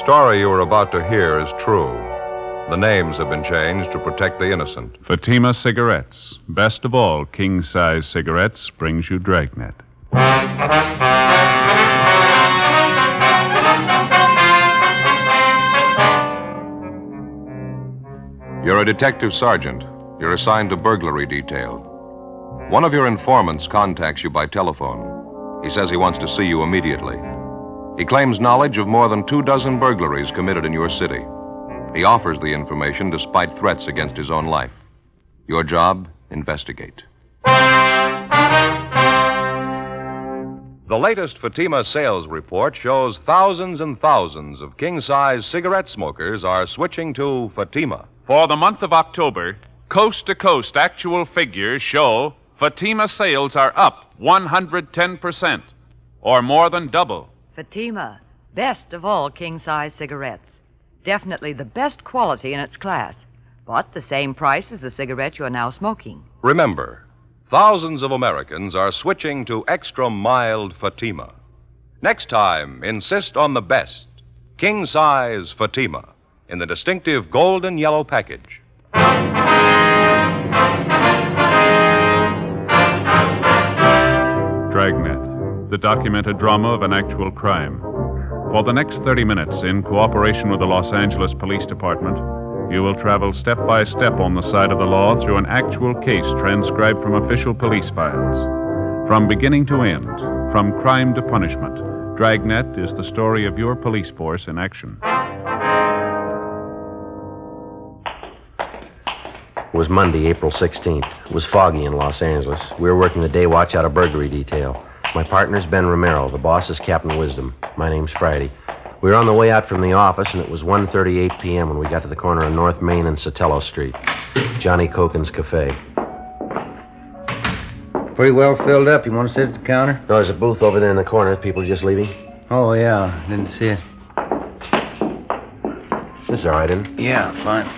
story you are about to hear is true. The names have been changed to protect the innocent. Fatima Cigarettes. Best of all, king-size cigarettes brings you Dragnet. You're a detective sergeant. You're assigned to burglary detail. One of your informants contacts you by telephone. He says he wants to see you immediately. He claims knowledge of more than 24 burglaries committed in your city. He offers the information despite threats against his own life. Your job, investigate. The latest Fatima sales report shows thousands and thousands of king-size cigarette smokers are switching to Fatima. For the month of October, coast-to-coast actual figures show Fatima sales are up 110%, or more than double. Fatima, best of all king-size cigarettes. Definitely the best quality in its class, but the same price as the cigarette you're now smoking. Remember, thousands of Americans are switching to extra mild Fatima. Next time, insist on the best, king-size Fatima, in the distinctive golden yellow package. Dragnet, the documented drama of an actual crime. For the next 30 minutes, in cooperation with the Los Angeles Police Department, you will travel step by step on the side of the law through an actual case transcribed from official police files. From beginning to end, from crime to punishment, Dragnet is the story of your police force in action. It was Monday, April 16th. It was foggy in Los Angeles. We were working the day watch out of burglary detail. My partner's Ben Romero. The boss is Captain Wisdom. My name's Friday. We were on the way out from the office, and it was 1:38 p.m. when we got to the corner of North Main and Sotelo Street. Johnny Cokin's Cafe. Pretty well filled up. You want to sit at the counter? No, there's a booth over there in the corner. People just leaving. Oh, yeah. Didn't see it. This is all right, isn't it? Yeah, fine.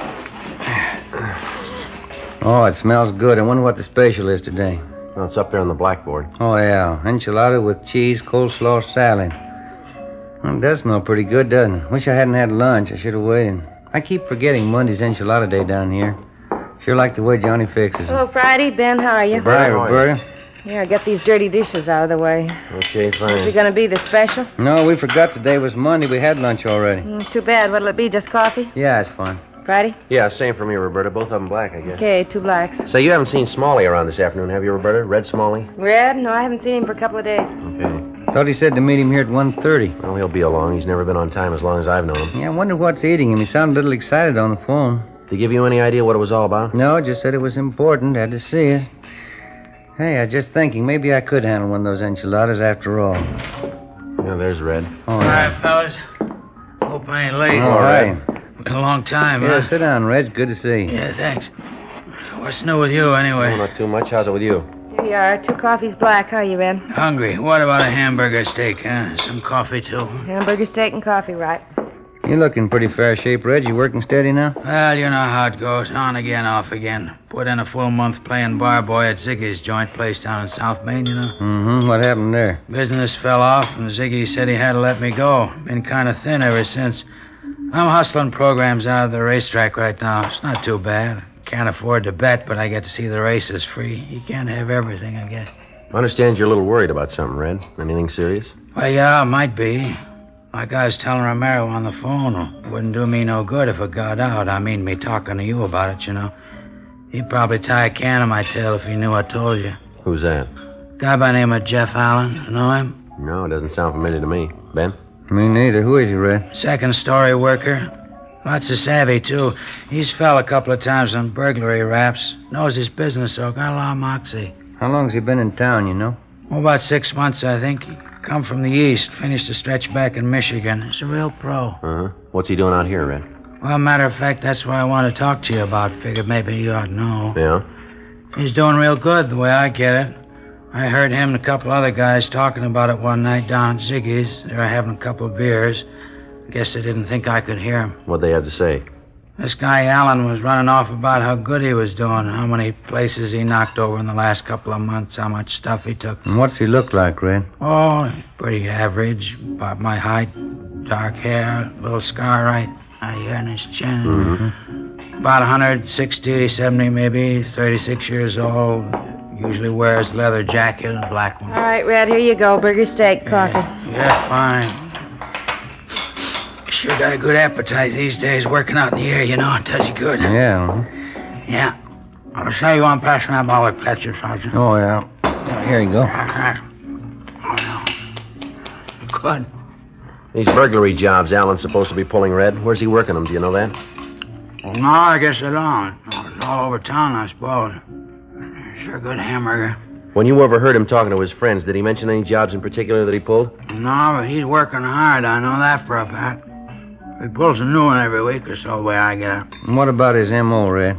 Oh, it smells good. I wonder what the special is today. No, it's up there on the blackboard. Oh, yeah. Enchilada with cheese, coleslaw, salad. Well, it does smell pretty good, doesn't it? Wish I hadn't had lunch. I should have waited. I keep forgetting Monday's enchilada day down here. Sure like the way Johnny fixes it. Hello, Friday. Ben, how are you? Hi, Roberta. Yeah, get these dirty dishes out of the way. Okay, Is it fine. going to be the special? No, we forgot today was Monday. We had lunch already. Too bad. What'll it be, just coffee? Yeah, it's fine. Friday? Yeah, same for me, Roberta. Both of them black, I guess. Okay, 2 blacks. Say, you haven't seen Smalley around this afternoon, have you, Roberta? Red Smalley? Red? No, I haven't seen him for a couple of days. Okay. Thought he said to meet him here at 1:30. Well, he'll be along. He's never been on time as long as I've known him. Yeah, I wonder what's eating him. He sounded a little excited on the phone. Did he give you any idea what it was all about? No, just said it was important. Had to see it. Hey, I was just thinking maybe I could handle one of those enchiladas after all. Yeah, there's Red. Oh, All right, fellas. Hope I ain't late. All right. Been a long time, Yeah, huh? sit down, Reg. Good to see you. Yeah, thanks. What's new with you, anyway? Oh, not too much. How's it with you? Here you are. 2 coffees black. How are you, Red? Hungry. What about a hamburger steak, huh? Some coffee, too. Hamburger, steak, and coffee, right? You're looking pretty fair shape, Reg. You working steady now? Well, you know how it goes. On again, off again. Put in a full month playing bar boy at Ziggy's joint place down in South Main, you know. Mm-hmm. What happened there? Business fell off, and Ziggy said he had to let me go. Been kind of thin ever since. I'm hustling programs out of the racetrack right now. It's not too bad. Can't afford to bet, but I get to see the races free. You can't have everything, I guess. I understand you're a little worried about something, Red. Anything serious? Well, yeah, might be. Like I was telling Romero on the phone, it wouldn't do me no good if it got out. I mean, me talking to you about it, you know. He'd probably tie a can to my tail if he knew I told you. Who's that? Guy by the name of Jeff Allen. Know him? No, it doesn't sound familiar to me. Ben? Me neither. Who is he, Red? Second-story worker. Lots of savvy, too. He's fell a couple of times on burglary raps. Knows his business, so got a lot of moxie. How long's he been in town, you know? Oh, about 6 months, I think. He come from the east, finished a stretch back in Michigan. He's a real pro. Uh-huh. What's he doing out here, Red? Well, matter of fact, that's what I want to talk to you about. Figured maybe you ought to know. Yeah? He's doing real good, the way I get it. I heard him and a couple other guys talking about it one night down at Ziggy's. They were having a couple of beers. Guess they didn't think I could hear him. What'd they have to say? This guy Allen was running off about how good he was doing, how many places he knocked over in the last couple of months, how much stuff he took. And what's he look like, Red? Oh, pretty average, about my height, dark hair, little scar right here in his chin. Mm-hmm. About 160, 70 maybe, 36 years old. Usually wears leather jacket and black one. All right, Red, here you go. Burger, steak, coffee. Yeah, fine. Sure got a good appetite these days, working out in the air, you know. It does you good. Yeah. Yeah. I'll show you one pass around all the ketchup, Sergeant. Oh, yeah. Here you go. Oh, no. Good. These burglary jobs Alan's supposed to be pulling, Red. Where's he working them? Do you know that? Well, no, I guess I don't. It's all over town, I suppose. Sure good hamburger. When you overheard him talking to his friends, did he mention any jobs in particular that he pulled? No, but he's working hard. I know that for a fact. He pulls a new one every week or so, the way I get it. And what about his M.O., Red?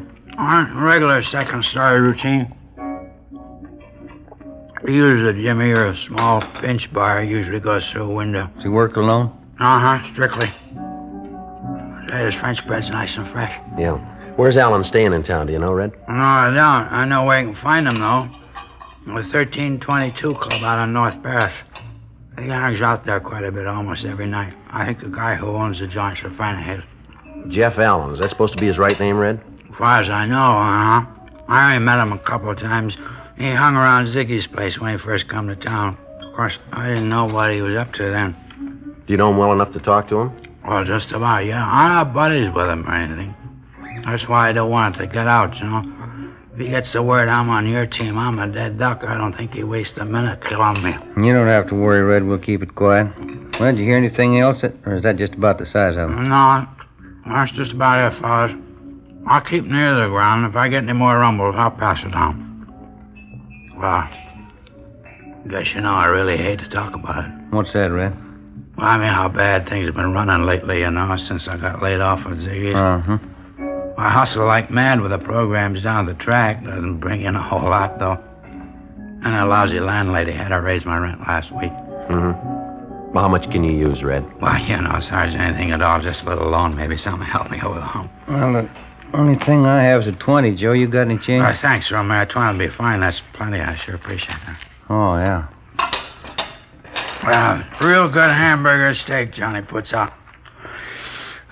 Regular second-story routine. He uses a jimmy or a small pinch bar. Usually goes through a window. Does he work alone? Uh-huh, strictly. Say, his French bread's nice and fresh. Yeah. Where's Alan staying in town? Do you know, Red? No, I don't. I know where you can find him, though. The 1322 Club out on North Paris. He hangs out there quite a bit, almost every night. I think the guy who owns the joint's a friend of his. Jeff Allen. Is that supposed to be his right name, Red? As far as I know, uh-huh. I only met him a couple of times. He hung around Ziggy's place when he first come to town. Of course, I didn't know what he was up to then. Do you know him well enough to talk to him? Well, just about, yeah. I'm not buddies with him or anything. That's why I don't want it to get out, you know. If he gets the word I'm on your team, I'm a dead duck. I don't think he wastes a minute killing me. You don't have to worry, Red. We'll keep it quiet. Well, did you hear anything else? Or is that just about the size of him? No, that's just about it, fellas. I'll keep near the ground. If I get any more rumbles, I'll pass it on. Well, guess you know I really hate to talk about it. What's that, Red? Well, I mean how bad things have been running lately, you know, since I got laid off at Ziggy's. Uh-huh. I hustle like mad with the programs down the track. Doesn't bring in a whole lot, though. And a lousy landlady had to raise my rent last week. Mm-hmm. Well, how much can you use, Red? Well, you know, as far as anything at all, just a little loan, maybe something to help me over the hump. Well, the only thing I have is a 20, Joe. You got any change? Thanks, Romeo. 20 will be fine. That's plenty. I sure appreciate that. Oh, yeah. Well, real good hamburger steak Johnny puts out.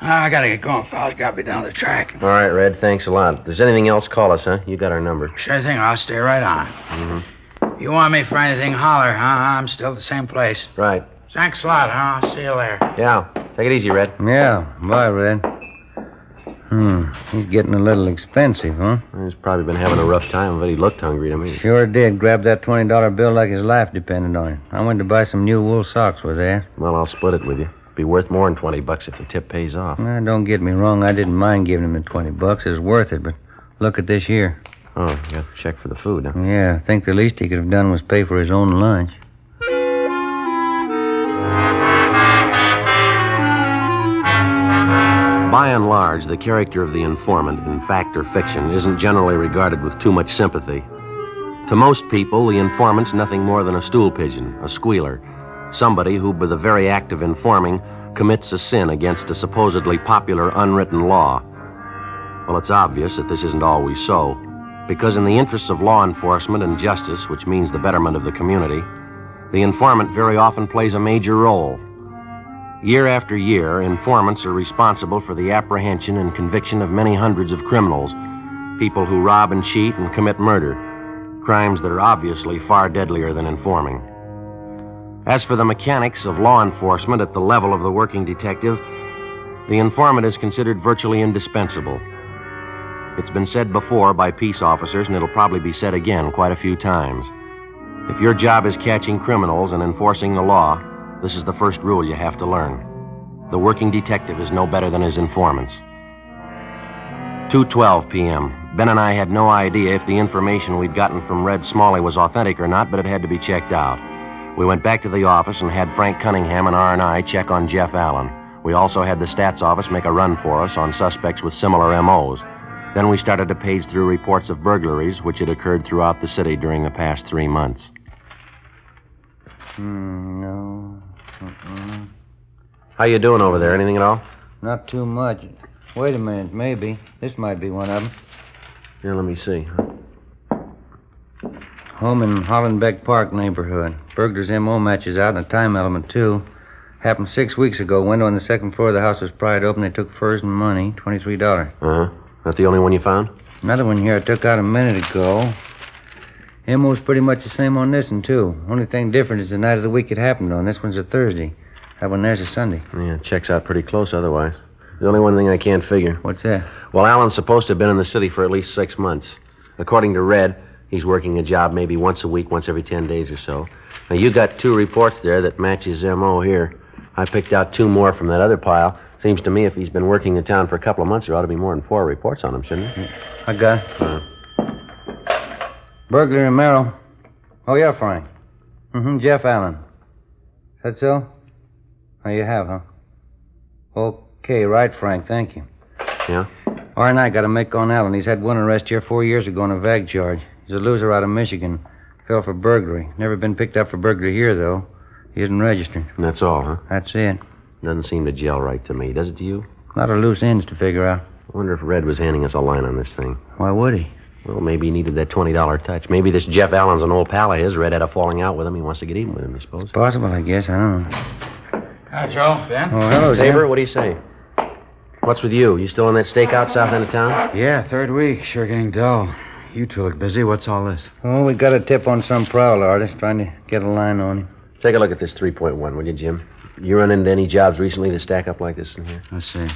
I gotta get going, fellas. Gotta be down the track. All right, Red. Thanks a lot. If there's anything else, call us, huh? You got our number. Sure thing. I'll stay right on. Mm-hmm. You want me for anything, holler, huh? I'm still at the same place. Right. Thanks a lot, huh? I'll see you later. Yeah. Take it easy, Red. Yeah. Bye, Red. He's getting a little expensive, huh? He's probably been having a rough time, but he looked hungry to me. Sure did. Grabbed that $20 bill like his life depended on it. I went to buy some new wool socks with that. Well, I'll split it with you. Be worth more than $20 if the tip pays off. Now, don't get me wrong. I didn't mind giving him the $20. It was worth it, but look at this here. Oh, you got a check for the food, huh? Yeah, I think the least he could have done was pay for his own lunch. By and large, the character of the informant, in fact or fiction, isn't generally regarded with too much sympathy. To most people, the informant's nothing more than a stool pigeon, a squealer, somebody who, by the very act of informing, commits a sin against a supposedly popular unwritten law. Well, it's obvious that this isn't always so, because in the interests of law enforcement and justice, which means the betterment of the community, the informant very often plays a major role. Year after year, informants are responsible for the apprehension and conviction of many hundreds of criminals, people who rob and cheat and commit murder, crimes that are obviously far deadlier than informing. As for the mechanics of law enforcement at the level of the working detective, the informant is considered virtually indispensable. It's been said before by peace officers, and it'll probably be said again quite a few times. If your job is catching criminals and enforcing the law, this is the first rule you have to learn. The working detective is no better than his informants. 2:12 p.m. Ben and I had no idea if the information we'd gotten from Red Smalley was authentic or not, but it had to be checked out. We went back to the office and had Frank Cunningham and R&I check on Jeff Allen. We also had the stats office make a run for us on suspects with similar MOs. Then we started to page through reports of burglaries which had occurred throughout the city during the past 3 months. No. How you doing over there? Anything at all? Not too much. Wait a minute, maybe. This might be one of them. Here, let me see. Home in Hollenbeck Park neighborhood. Burglar's M.O. matches out and a time element, too. Happened 6 weeks ago. Window on the second floor of the house was pried open. They took furs and money, $23. Uh-huh. That the only one you found? Another one here I took out a minute ago. M.O.'s pretty much the same on this one, too. Only thing different is the night of the week it happened on. This one's a Thursday. That one there's a Sunday. Yeah, checks out pretty close otherwise. The only one thing I can't figure. What's that? Well, Alan's supposed to have been in the city for at least 6 months. According to Red, he's working a job maybe once a week, once every 10 days or so. Now, you got 2 reports there that match his M.O. here. I picked out 2 more from that other pile. Seems to me if he's been working in town for a couple of months, there ought to be more than 4 reports on him, shouldn't there? I got it. Burglary in Merrill. Oh, yeah, Frank. Jeff Allen. Is that so? Oh, you have, huh? Okay, right, Frank. Thank you. Yeah? All right, I got to make on Allen. He's had one arrest here 4 years ago on a vag charge. He's a loser out of Michigan. Fell for burglary. Never been picked up for burglary here, though. He isn't registered. And that's all, huh? That's it. Doesn't seem to gel right to me. Does it to you? A lot of loose ends to figure out. I wonder if Red was handing us a line on this thing. Why would he? Well, maybe he needed that $20 touch. Maybe this Jeff Allen's an old pal of his. Red had a falling out with him. He wants to get even with him, I suppose. Possible, I guess. I don't know. Hi, Joe. Ben? Oh, hello, Tabor, Jim. what do you say? What's with you? You still on that stakeout south end of town? Yeah, 3rd week. Sure getting dull. You two look busy. What's all this? Oh, we got a tip on some prowler artist trying to get a line on him. Take a look at this 3.1, will you, Jim? You run into any jobs recently that stack up like this in here? Let's see.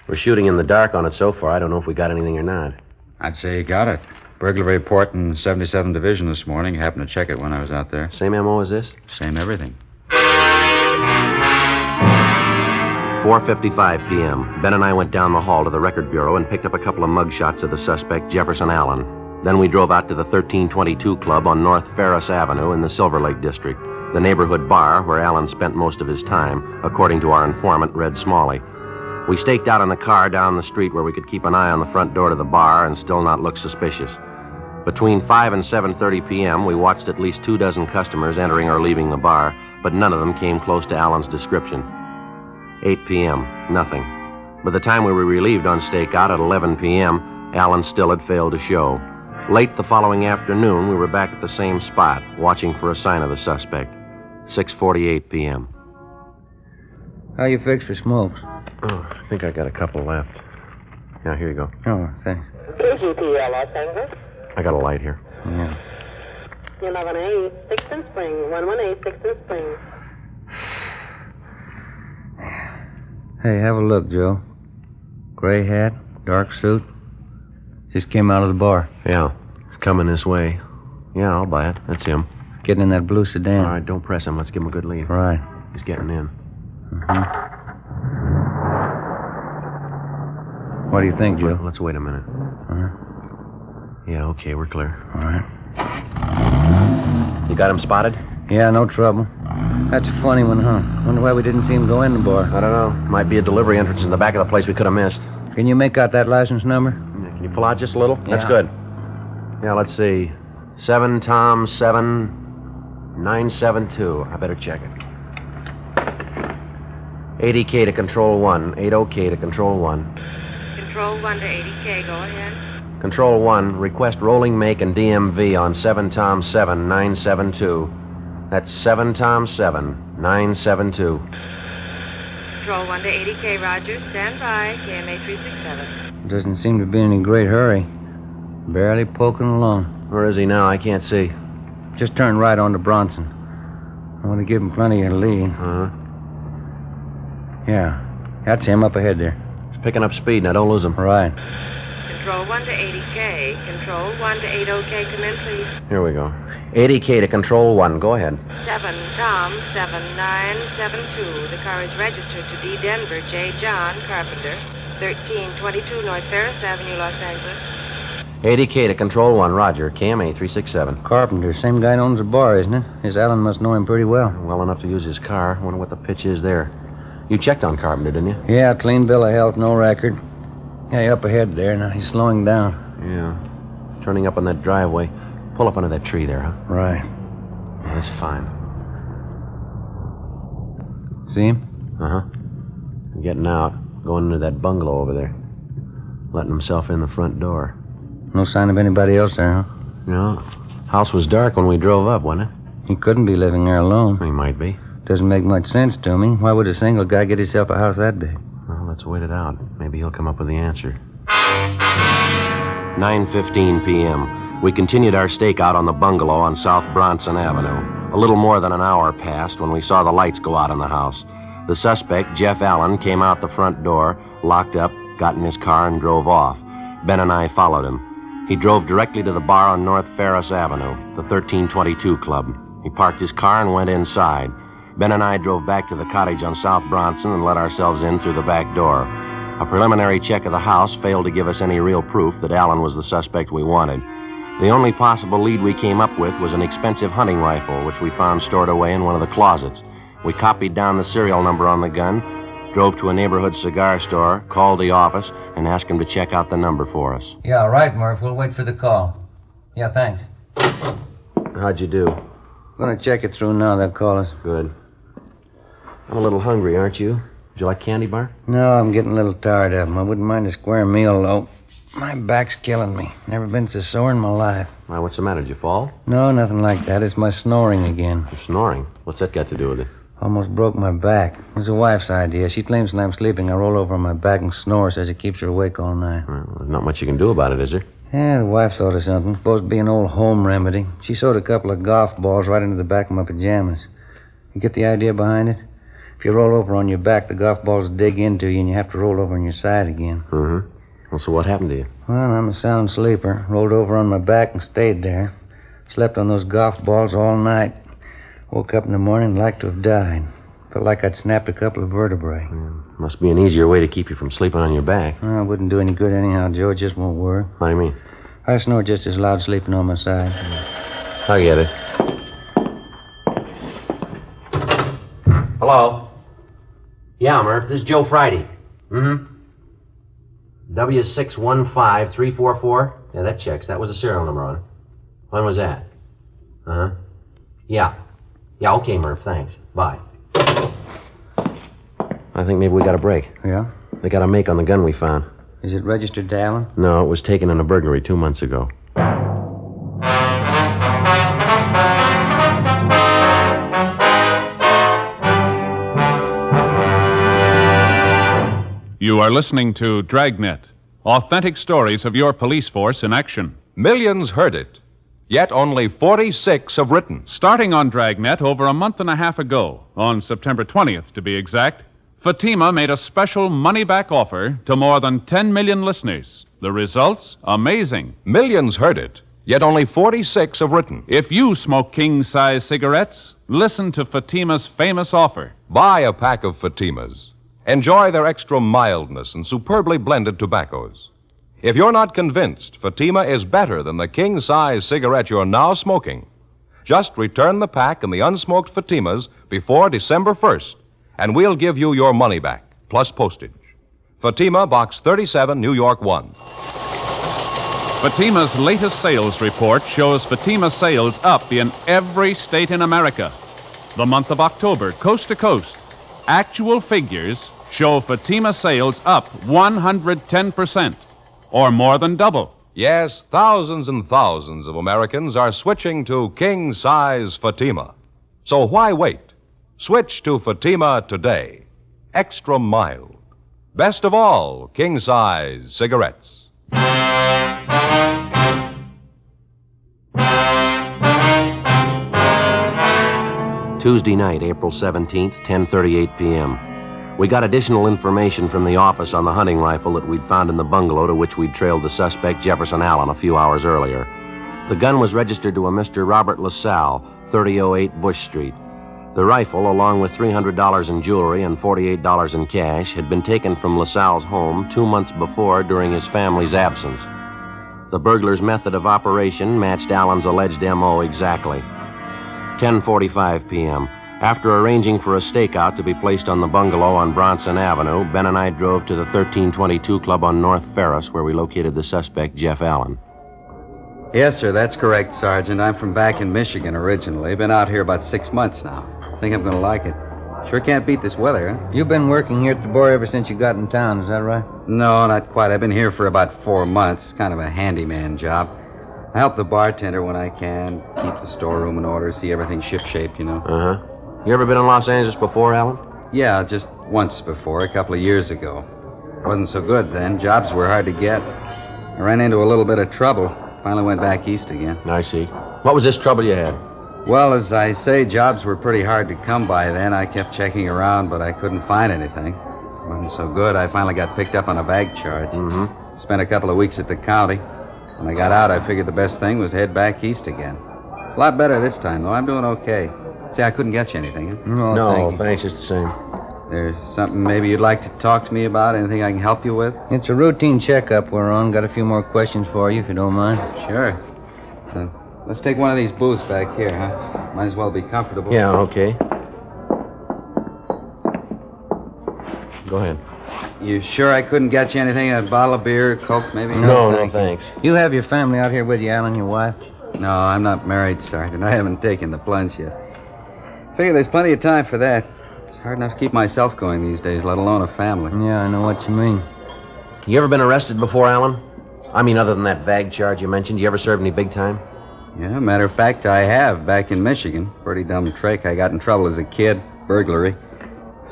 We're shooting in the dark on it so far. I don't know if we got anything or not. I'd say you got it. Burglary report in 77 Division this morning. Happened to check it when I was out there. Same M.O. as this? Same everything. 4:55 p.m. Ben and I went down the hall to the record bureau and picked up a couple of mug shots of the suspect, Jefferson Allen. Then we drove out to the 1322 Club on North Ferris Avenue in the Silver Lake District, the neighborhood bar where Allen spent most of his time, according to our informant, Red Smalley. We staked out in a car down the street where we could keep an eye on the front door to the bar and still not look suspicious. Between 5 and 7:30 p.m., we watched at least 24 customers entering or leaving the bar, but none of them came close to Allen's description. 8 p.m., nothing. By the time we were relieved on stakeout at 11 p.m., Allen still had failed to show. Late the following afternoon, we were back at the same spot, watching for a sign of the suspect. 6:48 p.m. How you fixed for smokes? Oh, I think I got a couple left. Yeah, here you go. Oh, thanks. KGPL Los Angeles. I got a light here. Yeah. 11A, 6th and Spring. 11A, 6th and Spring. Hey, have a look, Joe. Gray hat, dark suit. Just came out of the bar. Yeah, it's coming this way. Yeah, I'll buy it. That's him. Getting in that blue sedan. All right, don't press him. Let's give him a good lead. Right. He's getting in. What do you think, Joe? Let's wait a minute. Yeah, okay, we're clear. All right. You got him spotted? Yeah, no trouble. That's a funny one, huh? Wonder why we didn't see him go in the bar. I don't know. Might be a delivery entrance in the back of the place we could have missed. Can you make out that license number? Can you pull out just a little? That's Yeah. good. Yeah, let's see. 7 Tom 7 972. I better check it. 80K to Control 1. 80K to Control 1. Control 1 to 80K. Go ahead. Control 1, request rolling make and DMV on 7 Tom 7 972. That's 7 Tom 7 972. Control 1 to 80K. Roger. Stand by. KMA 367. Doesn't seem to be in any great hurry. Barely poking along. Where is he now? I can't see. Just turned right onto Bronson. I want to give him plenty of lead. Uh-huh. Yeah. That's him up ahead there. He's picking up speed. Now, don't lose him. Right. Control 1 to 80K. Control 1 to 80K. Come in, please. Here we go. 80K to Control 1. Go ahead. 7 Tom 7972. The car is registered to D. Denver J. John Carpenter, 1322 North Ferris Avenue, Los Angeles. 80K to Control 1. Roger. KMA 367. Carpenter, same guy that owns the bar, isn't it? His Allen must know him pretty well. Well enough to use his car. Wonder what the pitch is there. You checked on Carpenter, didn't you? Yeah, clean bill of health, no record. Yeah, up ahead there. Now he's slowing down. Yeah. Turning up on that driveway. Pull up under that tree there, huh? Right. Yeah, that's fine. See him? Uh-huh. Getting out. going into that bungalow over there. Letting himself in the front door. No sign of anybody else there, huh? No. House was dark when we drove up, wasn't it? He couldn't be living there alone. He might be. Doesn't make much sense to me. Why would a single guy get himself a house that big? Well, let's wait it out. Maybe he'll come up with the answer. 9:15 p.m. We continued our stakeout on the bungalow on South Bronson Avenue. A little more than an hour passed when we saw the lights go out in the house. The suspect, Jeff Allen, came out the front door, locked up, got in his car, and drove off. Ben and I followed him. He drove directly to the bar on North Ferris Avenue, the 1322 Club. He parked his car and went inside. Ben and I drove back to the cottage on South Bronson and let ourselves in through the back door. A preliminary check of the house failed to give us any real proof that Allen was the suspect we wanted. The only possible lead we came up with was an expensive hunting rifle, which we found stored away in one of the closets. We copied down the serial number on the gun, drove to a neighborhood cigar store, called the office, and asked him to check out the number for us. Yeah, all right, Murph. We'll wait for the call. Yeah, thanks. How'd you do? Gonna check it through now. They'll call us. Good. I'm a little hungry, aren't you? Would you like candy bar? No, I'm getting a little tired of them. I wouldn't mind a square meal, though. My back's killing me. Never been so sore in my life. Why, what's the matter? Did you fall? No, nothing like that. It's my snoring again. You're snoring. What's that got to do with it? Almost broke my back. It was the wife's idea. She claims when I'm sleeping, I roll over on my back and snore. Says it keeps her awake all night. Well, there's not much you can do about it, is there? Yeah, the wife thought of something. Supposed to be an old home remedy. She sewed a couple of golf balls right into the back of my pajamas. You get the idea behind it? If you roll over on your back, the golf balls dig into you and you have to roll over on your side again. Mm-hmm. Well, so what happened to you? Well, I'm a sound sleeper. Rolled over on my back and stayed there. Slept on those golf balls all night. Woke up in the morning like to have died. Felt like I'd snapped a couple of vertebrae. Must be an easier way to keep you from sleeping on your back. Well, it wouldn't do any good anyhow, Joe. It just won't work. What do you mean? I snore just as loud sleeping on my side. I get it. Hello? Yeah, Murph. This is Joe Friday. Mm-hmm. W615344? Yeah, that checks. That was the serial number on it. When was that? Uh-huh. Yeah. Yeah, okay, Murph. Thanks. Bye. I think maybe we got a break. Yeah? They got a make on the gun we found. Is it registered to Allen? No, it was taken in a burglary 2 months ago. You are listening to Dragnet, authentic stories of your police force in action. Millions heard it, yet only 46 have written. Starting on Dragnet over a month and a half ago, on September 20th to be exact, Fatima made a special money-back offer to more than 10 million listeners. The results? Amazing. Millions heard it, yet only 46 have written. If you smoke king-size cigarettes, listen to Fatima's famous offer. Buy a pack of Fatimas. Enjoy their extra mildness and superbly blended tobaccos. If you're not convinced Fatima is better than the king-size cigarette you're now smoking, just return the pack and the unsmoked Fatimas before December 1st, and we'll give you your money back, plus postage. Fatima, Box 37, New York 1. Fatima's latest sales report shows Fatima sales up in every state in America. The month of October, coast to coast, actual figures show Fatima sales up 110%, or more than double. Yes, thousands and thousands of Americans are switching to king-size Fatima. So why wait? Switch to Fatima today. Extra mild. Best of all, king-size cigarettes. Tuesday night, April 17th, 10:38 p.m. We got additional information from the office on the hunting rifle that we'd found in the bungalow to which we'd trailed the suspect, Jefferson Allen, a few hours earlier. The gun was registered to a Mr. Robert LaSalle, 3008 Bush Street. The rifle, along with $300 in jewelry and $48 in cash, had been taken from LaSalle's home 2 months before during his family's absence. The burglar's method of operation matched Allen's alleged M.O. exactly. 10:45 p.m. After arranging for a stakeout to be placed on the bungalow on Bronson Avenue, Ben and I drove to the 1322 Club on North Ferris, where we located the suspect, Jeff Allen. Yes, sir, that's correct, Sergeant. I'm from back in Michigan originally. Been out here about 6 months now. Think I'm going to like it. Sure can't beat this weather, huh? You've been working here at the bar ever since you got in town, is that right? No, not quite. I've been here for about 4 months. It's kind of a handyman job. I help the bartender when I can, keep the storeroom in order, see everything shipshape, you know. Uh-huh. You ever been in Los Angeles before, Alan? Yeah, just once before, a couple of years ago. Wasn't so good then. Jobs were hard to get. I ran into a little bit of trouble. Finally went back east again. I see. What was this trouble you had? Well, as I say, jobs were pretty hard to come by then. I kept checking around, but I couldn't find anything. Wasn't so good. I finally got picked up on a bag charge. Mm-hmm. Spent a couple of weeks at the county. When I got out, I figured the best thing was to head back east again. A lot better this time, though. I'm doing okay. See, I couldn't get you anything, huh? No, thanks, just the same. There's something maybe you'd like to talk to me about? Anything I can help you with? It's a routine checkup we're on. Got a few more questions for you, if you don't mind. Sure. Let's take one of these booths back here, huh? Might as well be comfortable. Yeah, okay. Go ahead. You sure I couldn't get you anything? A bottle of beer, Coke, maybe? No, thanks. You have your family out here with you, Alan, your wife? No, I'm not married, Sergeant. I haven't taken the plunge yet. Figure there's plenty of time for that. It's hard enough to keep myself going these days, let alone a family. Yeah, I know what you mean. You ever been arrested before, Alan? I mean, other than that bag charge you mentioned, you ever served any big time? Yeah, matter of fact, I have, back in Michigan. Pretty dumb trick. I got in trouble as a kid. Burglary.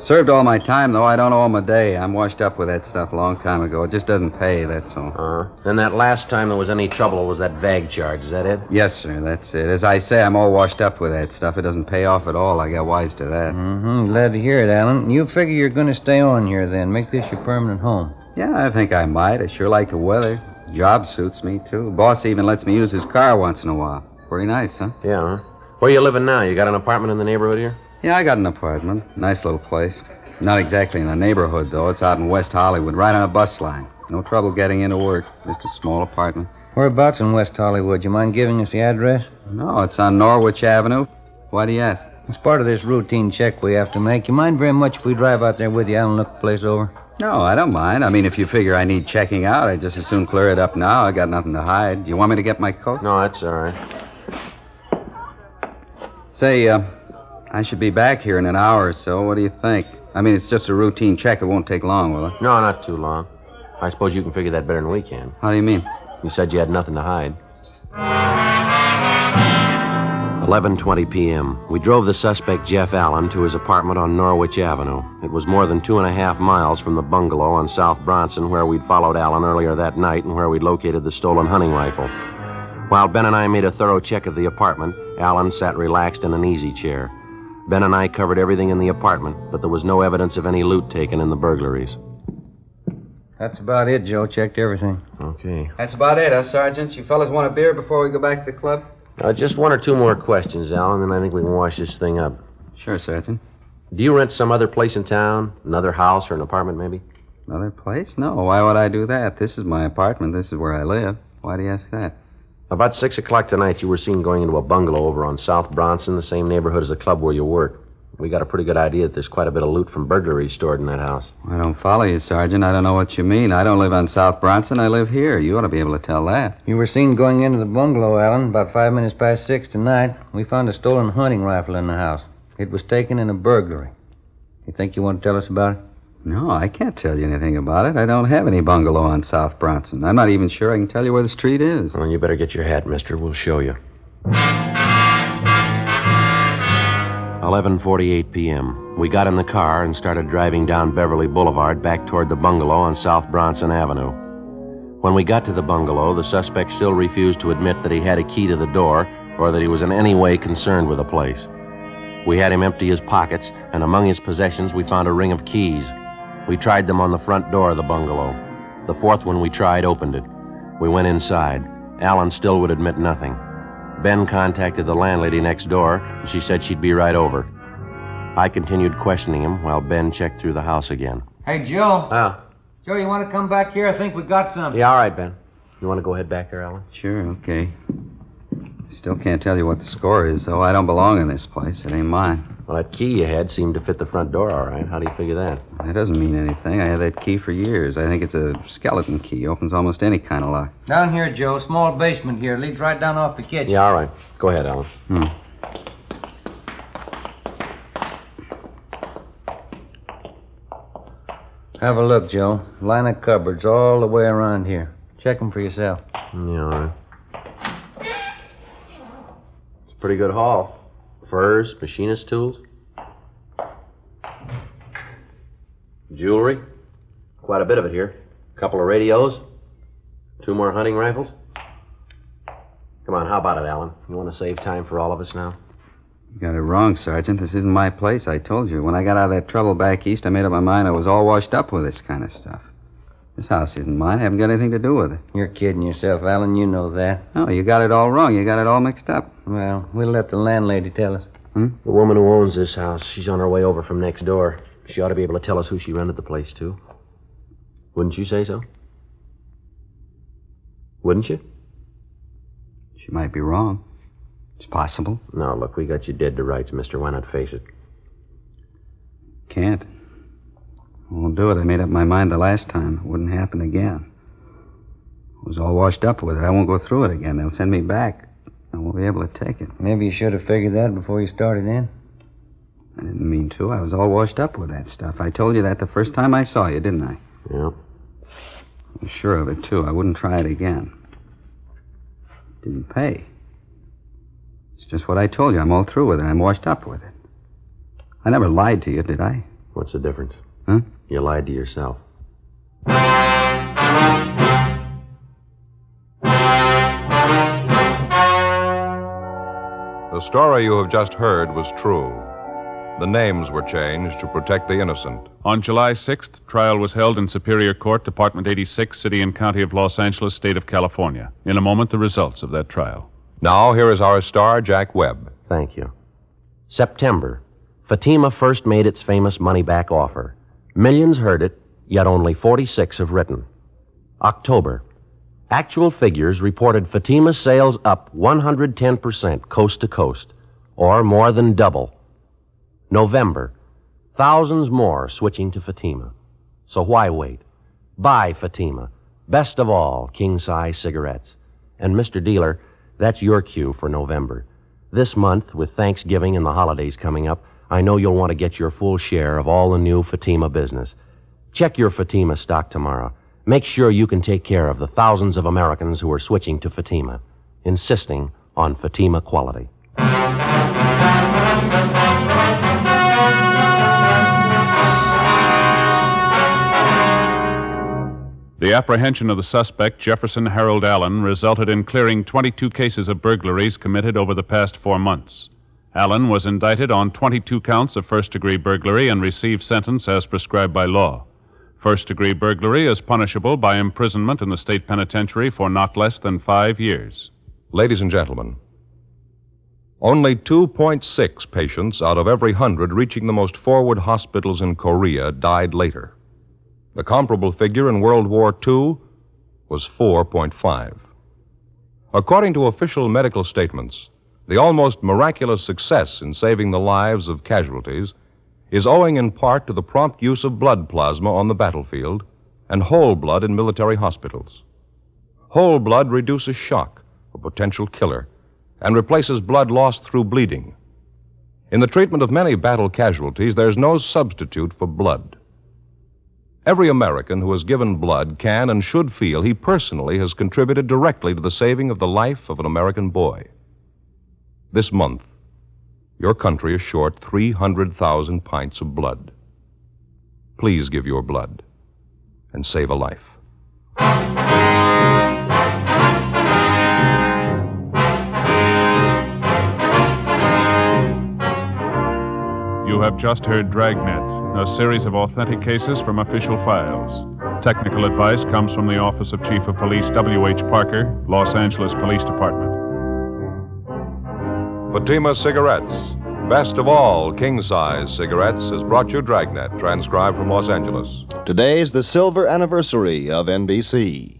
Served all my time, though. I don't owe him a day. I'm washed up with that stuff a long time ago. It just doesn't pay, that's all. Then that last time there was any trouble was that bag charge. Is that it? Yes, sir, that's it. As I say, I'm all washed up with that stuff. It doesn't pay off at all. I got wise to that. Mm-hmm. Glad to hear it, Alan. You figure you're going to stay on here, then. Make this your permanent home. Yeah, I think I might. I sure like the weather. Job suits me, too. Boss even lets me use his car once in a while. Pretty nice, huh? Yeah, huh? Where you living now? You got an apartment in the neighborhood here? Yeah, I got an apartment. Nice little place. Not exactly in the neighborhood, though. It's out in West Hollywood, right on a bus line. No trouble getting into work. Just a small apartment. Whereabouts in West Hollywood? You mind giving us the address? No, it's on Norwich Avenue. Why do you ask? It's part of this routine check we have to make. You mind very much if we drive out there with you, Alan, and look the place over? No, I don't mind. I mean, if you figure I need checking out, I'd just as soon clear it up now. I got nothing to hide. Do you want me to get my coat? No, that's all right. Say, I should be back here in an hour or so. What do you think? I mean, it's just a routine check. It won't take long, will it? No, not too long. I suppose you can figure that better than we can. How do you mean? You said you had nothing to hide. 11:20 p.m. We drove the suspect, Jeff Allen, to his apartment on Norwich Avenue. It was more than 2.5 miles from the bungalow on South Bronson, where we'd followed Allen earlier that night and where we'd located the stolen hunting rifle. While Ben and I made a thorough check of the apartment, Allen sat relaxed in an easy chair. Ben and I covered everything in the apartment, but there was no evidence of any loot taken in the burglaries. That's about it, Joe. Checked everything. Okay. That's about it, huh, Sergeant? You fellas want a beer before we go back to the club? Just one or two more questions, Alan, then I think we can wash this thing up. Sure, Sergeant. Do you rent some other place in town? Another house or an apartment, maybe? Another place? No, why would I do that? This is my apartment. This is where I live. Why do you ask that? About 6 o'clock tonight, you were seen going into a bungalow over on South Bronson, the same neighborhood as the club where you work. We got a pretty good idea that there's quite a bit of loot from burglaries stored in that house. I don't follow you, Sergeant. I don't know what you mean. I don't live on South Bronson. I live here. You ought to be able to tell that. You were seen going into the bungalow, Alan, about 5 minutes past 6 tonight. We found a stolen hunting rifle in the house. It was taken in a burglary. You think you want to tell us about it? No, I can't tell you anything about it. I don't have any bungalow on South Bronson. I'm not even sure I can tell you where the street is. Well, you better get your hat, mister. We'll show you. 11:48 p.m. We got in the car and started driving down Beverly Boulevard back toward the bungalow on South Bronson Avenue. When we got to the bungalow, the suspect still refused to admit that he had a key to the door or that he was in any way concerned with the place. We had him empty his pockets, and among his possessions we found a ring of keys. We tried them on the front door of the bungalow. The fourth one we tried opened it. We went inside. Alan still would admit nothing. Ben contacted the landlady next door, and she said she'd be right over. I continued questioning him while Ben checked through the house again. Hey, Joe. Oh. Joe, you want to come back here? I think we got something. Yeah, all right, Ben. You want to go ahead back there, Alan? Sure, okay. Still can't tell you what the score is, though. I don't belong in this place. It ain't mine. Well, that key you had seemed to fit the front door all right. How do you figure that? That doesn't mean anything. I had that key for years. I think it's a skeleton key. Opens almost any kind of lock. Down here, Joe. Small basement here. Leads right down off the kitchen. Yeah, all right. Go ahead, Alan. Have a look, Joe. Line of cupboards all the way around here. Check them for yourself. Yeah, all right. It's a pretty good haul. Furs, machinist tools. Jewelry. Quite a bit of it here. A couple of radios. 2 more hunting rifles. Come on, how about it, Alan? You want to save time for all of us now? You got it wrong, Sergeant. This isn't my place, I told you. When I got out of that trouble back east, I made up my mind I was all washed up with this kind of stuff. This house isn't mine. I haven't got anything to do with it. You're kidding yourself, Alan. You know that. No, you got it all wrong. You got it all mixed up. Well, we'll let the landlady tell us. The woman who owns this house, she's on her way over from next door. She ought to be able to tell us who she rented the place to. Wouldn't you say so? Wouldn't you? She might be wrong. It's possible. No, look, we got you dead to rights, mister. Why not face it? Can't. I won't do it. I made up my mind the last time. It wouldn't happen again. I was all washed up with it. I won't go through it again. They'll send me back. I won't be able to take it. Maybe you should have figured that before you started in. I didn't mean to. I was all washed up with that stuff. I told you that the first time I saw you, didn't I? Yeah. I was sure of it, too. I wouldn't try it again. It didn't pay. It's just what I told you. I'm all through with it. I'm washed up with it. I never lied to you, did I? What's the difference? Huh? You lied to yourself. The story you have just heard was true. The names were changed to protect the innocent. On July 6th, trial was held in Superior Court, Department 86, City and County of Los Angeles, State of California. In a moment, the results of that trial. Now, here is our star, Jack Webb. Thank you. September. Fatima first made its famous money-back offer. Millions heard it, yet only 46 have written. October. Actual figures reported Fatima's sales up 110% coast to coast, or more than double. November. Thousands more switching to Fatima. So why wait? Buy Fatima. Best of all, king-size cigarettes. And Mr. Dealer, that's your cue for November. This month, with Thanksgiving and the holidays coming up, I know you'll want to get your full share of all the new Fatima business. Check your Fatima stock tomorrow. Make sure you can take care of the thousands of Americans who are switching to Fatima, insisting on Fatima quality. The apprehension of the suspect, Jefferson Harold Allen, resulted in clearing 22 cases of burglaries committed over the past 4 months. Allen was indicted on 22 counts of first-degree burglary and received sentence as prescribed by law. First-degree burglary is punishable by imprisonment in the state penitentiary for not less than 5 years. Ladies and gentlemen, only 2.6 patients out of every 100 reaching the most forward hospitals in Korea died later. The comparable figure in World War II was 4.5. According to official medical statements, the almost miraculous success in saving the lives of casualties is owing in part to the prompt use of blood plasma on the battlefield and whole blood in military hospitals. Whole blood reduces shock, a potential killer, and replaces blood lost through bleeding. In the treatment of many battle casualties, there's no substitute for blood. Every American who has given blood can and should feel he personally has contributed directly to the saving of the life of an American boy. This month, your country is short 300,000 pints of blood. Please give your blood and save a life. You have just heard Dragnet, a series of authentic cases from official files. Technical advice comes from the Office of Chief of Police W.H. Parker, Los Angeles Police Department. Fatima Cigarettes, best of all king-size cigarettes, has brought you Dragnet, transcribed from Los Angeles. Today's the silver anniversary of NBC.